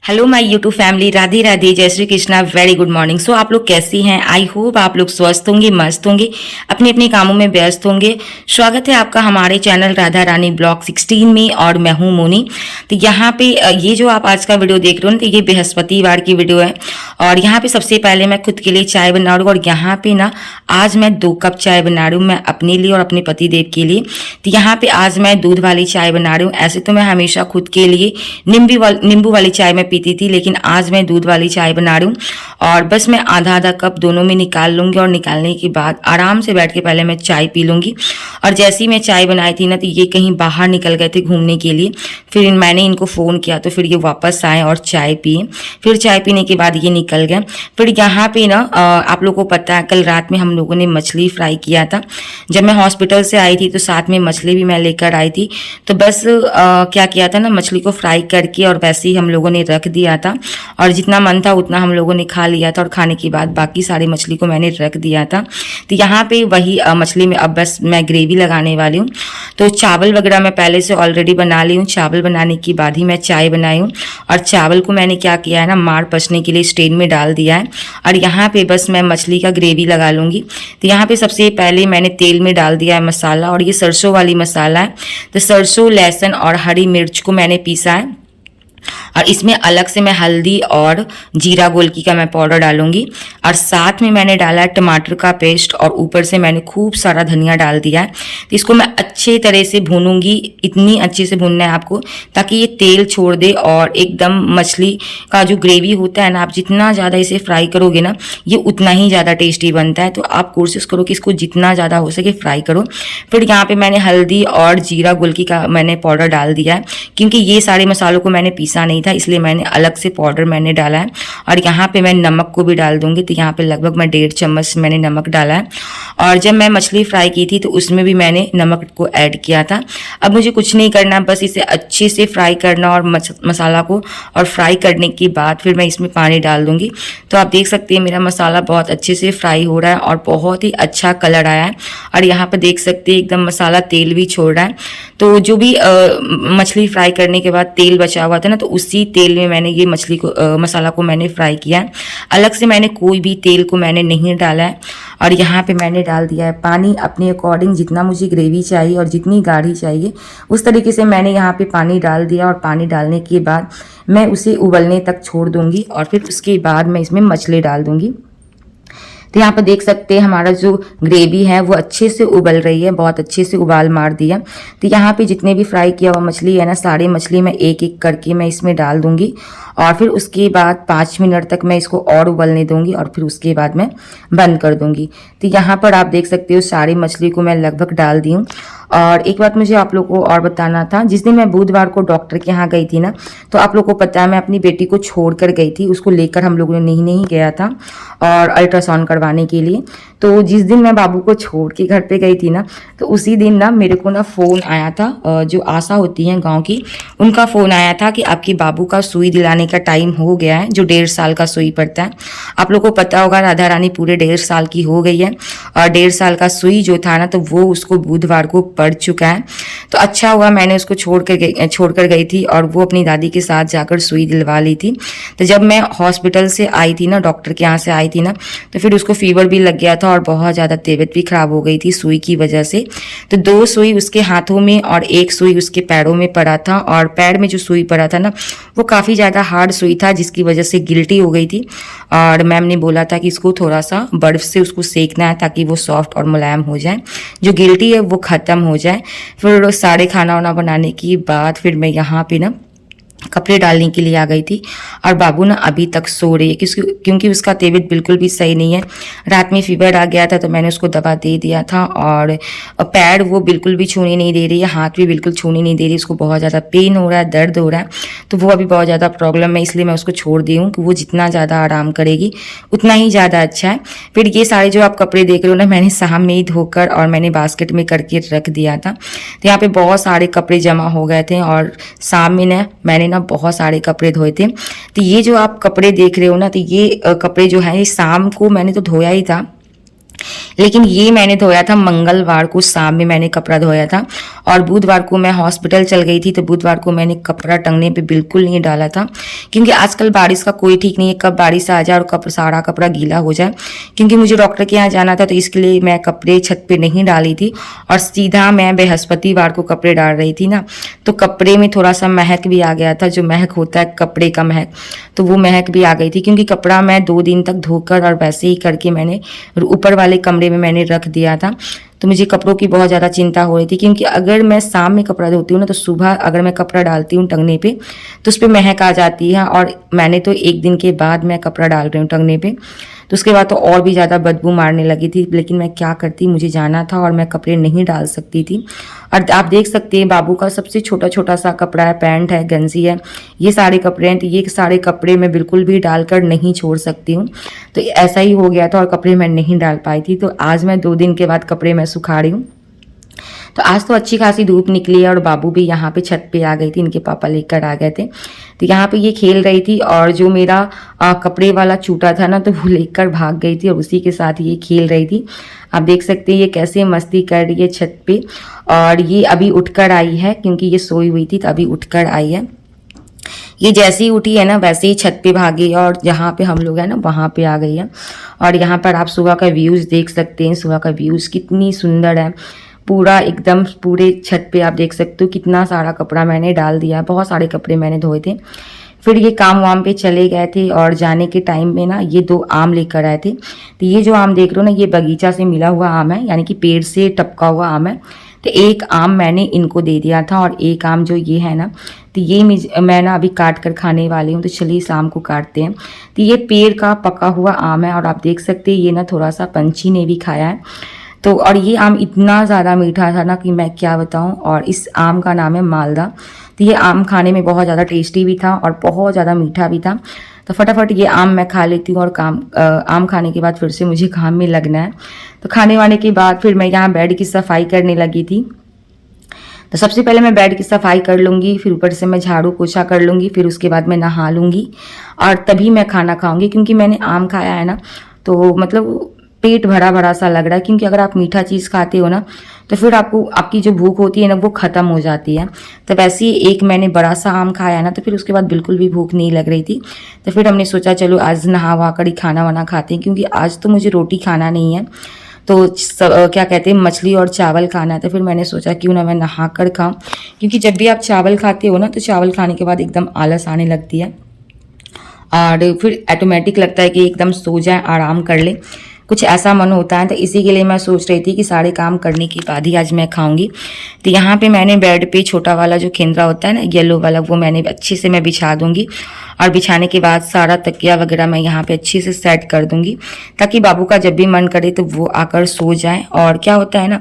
Hello my YouTube family, Radhe Radhe, जय Shri Krishna, very good morning. So आप लोग कैसी हैं? आई होप आप लोग स्वस्थ होंगे, मस्त होंगे, अपने अपने कामों में व्यस्त होंगे। स्वागत है आपका हमारे चैनल राधा रानी ब्लॉग 16 में, और मैं हूं मोनी। तो यहाँ पे ये जो आप आज का वीडियो देख रहे हो ना, तो ये बृहस्पतिवार की वीडियो है। और यहाँ पे सबसे पहले मैं खुद के लिए चाय बना रही हूँ, और यहाँ पे ना आज मैं 2 कप चाय बना रही हूँ, मैं अपने लिए और अपने पति देव के लिए। तो यहाँ पे आज मैं दूध वाली चाय बना रही हूँ। ऐसे तो मैं हमेशा खुद के लिए नींबू वाली चाय में पीती थी, लेकिन आज मैं दूध वाली चाय बना रही हूँ। और बस मैं आधा आधा कप दोनों में निकाल लूंगी, और निकालने के बाद आराम से बैठ के पहले मैं चाय पी लूंगी। और जैसे ही मैं चाय बनाई थी ना, तो ये कहीं बाहर निकल गए थे घूमने के लिए। फिर मैंने इनको फ़ोन किया, तो फिर ये वापस आए और चाय पिए। फिर चाय पीने के बाद ये निकल गए। फिर यहाँ पे ना आप लोगों को पता है, कल रात में हम लोगों ने मछली फ्राई किया था। जब मैं हॉस्पिटल से आई थी तो साथ में मछली भी मैं लेकर आई थी। तो बस क्या किया था ना, मछली को फ्राई करके और वैसे ही हम लोगों ने रख दिया था। और जितना मन था उतना हम लोगों ने खा लिया था, और खाने के बाद बाकी सारी मछली को मैंने रख दिया था। तो यहाँ पे वही मछली में अब बस मैं ग्रेवी लगाने वाली हूँ। तो चावल वगैरह मैं पहले से ऑलरेडी बना ली हूँ। चावल बनाने के बाद ही मैं चाय बनाई हूँ। और चावल को मैंने क्या किया है ना, मार पसने के लिए स्टेन में डाल दिया है। और यहाँ पे बस मैं मछली का ग्रेवी लगा लूँगी। तो यहाँ पे सबसे पहले मैंने तेल में डाल दिया है मसाला, और ये सरसों वाली मसाला है। तो सरसों, लहसुन और हरी मिर्च को मैंने पीसा है। और इसमें अलग से मैं हल्दी और जीरा गोलकी का मैं पाउडर डालूंगी। और साथ में मैंने डाला है टमाटर का पेस्ट, और ऊपर से मैंने खूब सारा धनिया डाल दिया है। तो इसको मैं अच्छे तरह से भूनूंगी। इतनी अच्छे से भूनना है आपको ताकि ये तेल छोड़ दे, और एकदम मछली का जो ग्रेवी होता है ना, आप जितना ज़्यादा इसे फ्राई करोगे ना, ये उतना ही ज़्यादा टेस्टी बनता है। तो आप कोशिश करो कि इसको जितना ज़्यादा हो सके फ्राई करो। फिर यहाँ पे मैंने हल्दी और जीरा गोलकी का मैंने पाउडर डाल दिया है, क्योंकि ये सारे मसालों को मैंने पीसा नहीं था, इसलिए मैंने अलग से पाउडर मैंने डाला है। और यहाँ पे मैं नमक को भी डाल दूंगी। तो यहाँ पे लगभग मैं 1.5 चम्मच मैंने नमक डाला है। और जब मैं मछली फ्राई की थी तो उसमें भी मैंने नमक को ऐड किया था। अब मुझे कुछ नहीं करना, बस इसे अच्छे से फ्राई करना और मसाला को, और फ्राई करने के बाद फिर मैं इसमें पानी डाल दूंगी। तो आप देख सकते हैं मेरा मसाला बहुत अच्छे से फ्राई हो रहा है, और बहुत ही अच्छा कलर आया है। और यहाँ पर देख सकते हैं एकदम मसाला तेल भी छोड़ रहा है। तो जो भी मछली फ्राई करने के बाद तेल बचा हुआ था ना, तो उसी तेल में मैंने ये मछली को मसाला को मैंने फ्राई किया है। अलग से मैंने कोई भी तेल को मैंने नहीं डाला है। और यहाँ पे मैंने डाल दिया है पानी अपने अकॉर्डिंग, जितना मुझे ग्रेवी चाहिए और जितनी गाढ़ी चाहिए उस तरीके से मैंने यहाँ पे पानी डाल दिया। और पानी डालने के बाद मैं उसे उबलने तक छोड़ दूंगी, और फिर उसके बाद मैं इसमें मछली डाल दूंगी। तो यहाँ पर देख सकते हैं हमारा जो ग्रेवी है वो अच्छे से उबल रही है, बहुत अच्छे से उबाल मार दिया। तो यहाँ पे जितने भी फ्राई किया हुआ मछली है ना, सारी मछली मैं एक एक करके मैं इसमें डाल दूंगी। और फिर उसके बाद 5 मिनट तक मैं इसको और उबलने दूंगी, और फिर उसके बाद मैं बंद कर दूंगी। तो यहाँ पर आप देख सकते हो सारी मछली को मैं लगभग डाल दी हूँ। और एक बात मुझे आप लोगों को और बताना था, जिस दिन मैं बुधवार को डॉक्टर के यहाँ गई थी ना, तो आप लोगों को पता है मैं अपनी बेटी को छोड़ कर गई थी। उसको लेकर हम लोगों ने नहीं गया था और अल्ट्रासाउंड करवाने के लिए। तो जिस दिन मैं बाबू को छोड़ के घर पे गई थी ना, तो उसी दिन ना मेरे को ना फ़ोन आया था, जो आशा होती हैं गांव की, उनका फ़ोन आया था कि आपके बाबू का सुई दिलाने का टाइम हो गया है, जो 1.5 साल का सुई पड़ता है। आप लोगों को पता होगा राधा रानी पूरे 1.5 साल की हो गई है, और 1.5 साल का सुई जो था ना, तो वो उसको बुधवार को पड़ चुका है। तो अच्छा हुआ मैंने उसको छोड़ कर गई थी, और वो अपनी दादी के साथ जाकर सुई दिलवा ली थी। तो जब मैं हॉस्पिटल से आई थी ना, डॉक्टर के यहाँ से आई थी ना, तो फिर उसको फीवर भी लग गया था, और बहुत ज़्यादा तबीयत भी खराब हो गई थी सुई की वजह से। तो 2 सुई उसके हाथों में और 1 सुई उसके पैरों में पड़ा था। और पैर में जो सुई पड़ा था ना, वो काफ़ी ज़्यादा हार्ड सुई था, जिसकी वजह से गिल्टी हो गई थी। और मैम ने बोला था कि इसको थोड़ा सा बर्फ से उसको सेकना है, ताकि वो सॉफ्ट और मुलायम हो जाए, जो गिल्टी है वो ख़त्म हो जाए। फिर सारे खाना वाना बनाने के बाद फिर मैं यहाँ पे ना कपड़े डालने के लिए आ गई थी। और बाबू ना अभी तक सो रही है, क्योंकि उसका तबीयत बिल्कुल भी सही नहीं है। रात में फीवर आ गया था, तो मैंने उसको दवा दे दिया था। और पैर वो बिल्कुल भी छूने नहीं दे रही है, हाथ भी बिल्कुल छूने नहीं दे रही। उसको बहुत ज़्यादा पेन हो रहा है, दर्द हो रहा है, तो वो अभी बहुत ज़्यादा प्रॉब्लम है, इसलिए मैं उसको छोड़ दी हूँ कि वो जितना ज़्यादा आराम करेगी उतना ही ज़्यादा अच्छा है। फिर ये सारे जो आप कपड़े देख रहे हो ना, मैंने शाम में ही धोकर और मैंने बास्केट में करके रख दिया था। तो यहाँ पे बहुत सारे कपड़े जमा हो गए थे, और शाम में ना मैंने ना बहुत सारे कपड़े धोए थे। तो ये जो आप कपड़े देख रहे हो ना, तो ये कपड़े जो है शाम को मैंने तो धोया ही था, लेकिन ये मैंने धोया था मंगलवार को शाम में मैंने कपड़ा धोया था, और बुधवार को मैं हॉस्पिटल चल गई थी, तो बुधवार को मैंने कपड़ा टंगने पे बिल्कुल नहीं डाला था, क्योंकि आजकल बारिश का कोई ठीक नहीं है, कब बारिश आ जाए और सारा कपड़ा गीला हो जाए। क्योंकि मुझे डॉक्टर के यहाँ जाना था, तो इसके लिए मैं कपड़े छत पे नहीं डाली थी, और सीधा मैं बृहस्पतिवार को कपड़े डाल रही थी ना, तो कपड़े में थोड़ा सा महक भी आ गया था, जो महक होता है कपड़े का महक, तो वो महक भी आ गई थी। क्योंकि कपड़ा मैं 2 दिन तक धोकर और वैसे ही करके मैंने ऊपर वाले कमरे में मैंने रख दिया था। तो मुझे कपड़ों की बहुत ज़्यादा चिंता हो रही थी, क्योंकि अगर मैं शाम में कपड़ा धोती हूँ ना, तो सुबह अगर मैं कपड़ा डालती हूँ टंगने पे, तो उस पर महक आ जाती है। और मैंने तो 1 दिन के बाद मैं कपड़ा डाल रही हूँ टंगने पे, तो उसके बाद तो और भी ज़्यादा बदबू मारने लगी थी। लेकिन मैं क्या करती, मुझे जाना था और मैं कपड़े नहीं डाल सकती थी। और आप देख सकते हैं बाबू का सबसे छोटा छोटा सा कपड़ा है, पैंट है, गंजी है, ये सारे कपड़े हैं, तो ये सारे कपड़े मैं बिल्कुल भी डालकर नहीं छोड़ सकती हूँ। तो ऐसा ही हो गया था और कपड़े मैं नहीं डाल पाई थी। तो आज मैं 2 दिन के बाद कपड़े मैं सुखा रही हूँ। तो आज तो अच्छी खासी धूप निकली है, और बाबू भी यहाँ पे छत पे आ गई थी, इनके पापा लेकर आ गए थे। तो यहाँ पे ये खेल रही थी, और जो मेरा कपड़े वाला चूटा था ना, तो वो लेकर भाग गई थी, और उसी के साथ ये खेल रही थी। आप देख सकते हैं ये कैसे मस्ती कर रही है छत पे। और ये अभी उठकर आई है, क्योंकि ये सोई हुई थी, तो अभी उठकर आई है। ये जैसे ही उठी है ना, वैसे ही छत पे भागी, और जहाँ पे हम लोग हैं ना, वहाँ पे आ गई है। और यहाँ पर आप सुबह का व्यूज़ देख सकते हैं, सुबह का व्यूज़ कितनी सुंदर है, पूरा एकदम पूरे छत पे आप देख सकते हो। कितना सारा कपड़ा मैंने डाल दिया, बहुत सारे कपड़े मैंने धोए थे। फिर ये काम वाम पे चले गए थे, और जाने के टाइम में ना ये 2 आम लेकर आए थे। तो ये जो आम देख रहे हो ना, ये बगीचा से मिला हुआ आम है, यानी कि पेड़ से टपका हुआ आम है। तो एक आम मैंने इनको दे दिया था, और एक आम जो ये है ना, तो ये मैं ना अभी काट कर खाने वाली हूँ। तो चलिए इस आम को काटते हैं। तो ये पेड़ का पका हुआ आम है, और आप देख सकते हैं ये ना थोड़ा सा पंछी ने भी खाया है। तो और ये आम इतना ज़्यादा मीठा था ना कि मैं क्या बताऊं। और इस आम का नाम है मालदा। तो ये आम खाने में बहुत ज़्यादा टेस्टी भी था और बहुत ज़्यादा मीठा भी था। तो फटाफट ये आम मैं खा लेती हूँ, और आम खाने के बाद फिर से मुझे काम में लगना है। तो खाने वाने के बाद फिर मैं यहाँ बेड की सफाई करने लगी थी। तो सबसे पहले मैं बेड की सफाई कर लूँगी, फिर ऊपर से मैं झाड़ू पोछा कर लूँगी, फिर उसके बाद मैं नहा लूँगी, और तभी मैं खाना खाऊँगी। क्योंकि मैंने आम खाया है ना, तो मतलब पेट भरा भरा सा लग रहा है। क्योंकि अगर आप मीठा चीज़ खाते हो ना, तो फिर आपकी जो भूख होती है ना, वो ख़त्म हो जाती है। तो वैसे ही एक मैंने बड़ा सा आम खाया ना, तो फिर उसके बाद बिल्कुल भी भूख नहीं लग रही थी। तो फिर हमने सोचा चलो आज नहा वहा कर ही खाना वाना खाते हैं, क्योंकि आज तो मुझे रोटी खाना नहीं है, तो क्या कहते हैं, मछली और चावल खाना है। तो फिर मैंने सोचा क्यों ना मैं नहा कर खाऊँ, क्योंकि जब भी आप चावल खाते हो ना, तो चावल खाने के बाद एकदम आलस आने लगती है, और फिर ऑटोमेटिक लगता है कि एकदम सो जाए, आराम कर ले, कुछ ऐसा मन होता है। तो इसी के लिए मैं सोच रही थी कि सारे काम करने के बाद ही आज मैं खाऊंगी। तो यहाँ पे मैंने बेड पे छोटा वाला जो खेंद्रा होता है ना, येलो वाला, वो मैंने अच्छे से मैं बिछा दूंगी, और बिछाने के बाद सारा तकिया वगैरह मैं यहाँ पे अच्छे से सेट कर दूंगी, ताकि बाबू का जब भी मन करे तो वो आकर सो जाए। और क्या होता है ना,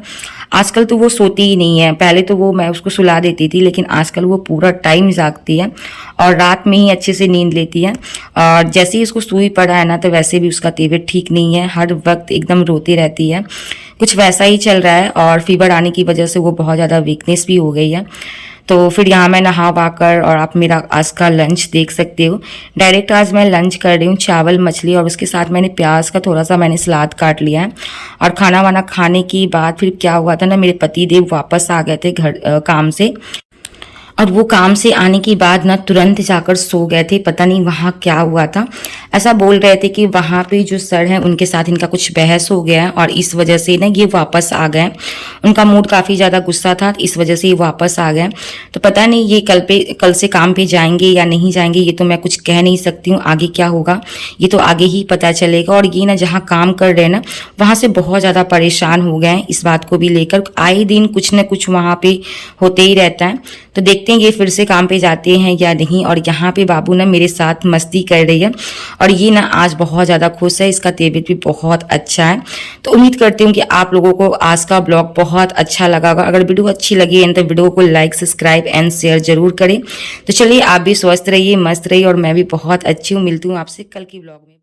आजकल तो वो सोती ही नहीं है, पहले तो वो मैं उसको सुला देती थी, लेकिन आजकल वो पूरा टाइम जागती है और रात में ही अच्छे से नींद लेती है। और जैसे ही उसको सुई पड़ा है ना, तो वैसे भी उसका तबीयत ठीक नहीं है, हर वक्त एकदम रोती रहती है, कुछ वैसा ही चल रहा है। और फीवर आने की वजह से वो बहुत ज़्यादा वीकनेस भी हो गई है। तो फिर यहाँ मैं नहा वाकर, और आप मेरा आज का लंच देख सकते हो। डायरेक्ट आज मैं लंच कर रही हूँ, चावल मछली, और उसके साथ मैंने प्याज का थोड़ा सा मैंने सलाद काट लिया है। और खाना वाना खाने के बाद फिर क्या हुआ था ना, मेरे पति देव वापस आ गए थे घर काम से, और वो काम से आने के बाद ना तुरंत जाकर सो गए थे। पता नहीं वहाँ क्या हुआ था, ऐसा बोल रहे थे कि वहाँ पे जो सर हैं उनके साथ इनका कुछ बहस हो गया है, और इस वजह से ना ये वापस आ गए। उनका मूड काफ़ी ज़्यादा गुस्सा था, इस वजह से ये वापस आ गए। तो पता नहीं ये कल से काम पे जाएंगे या नहीं जाएंगे, ये तो मैं कुछ कह नहीं सकती हूँ। आगे क्या होगा ये तो आगे ही पता चलेगा। और ये ना जहाँ काम कर रहे हैं ना, वहाँ से बहुत ज़्यादा परेशान हो गए हैं इस बात को भी लेकर। आए दिन कुछ न कुछ वहाँ पे होते ही रहता है। तो देखते हैं ये फिर से काम पे जाते हैं या नहीं। और यहाँ पे बाबू ना मेरे साथ मस्ती कर रही है, और ये ना आज बहुत ज़्यादा खुश है, इसका तबीयत भी बहुत अच्छा है। तो उम्मीद करती हूँ कि आप लोगों को आज का ब्लॉग बहुत अच्छा लगा होगा। अगर वीडियो अच्छी लगी है तो वीडियो को लाइक, सब्सक्राइब एंड शेयर जरूर करें। तो चलिए आप भी स्वस्थ रहिए, मस्त रहिए, और मैं भी बहुत अच्छी हूँ। मिलती हूँ आपसे कल की ब्लॉग में।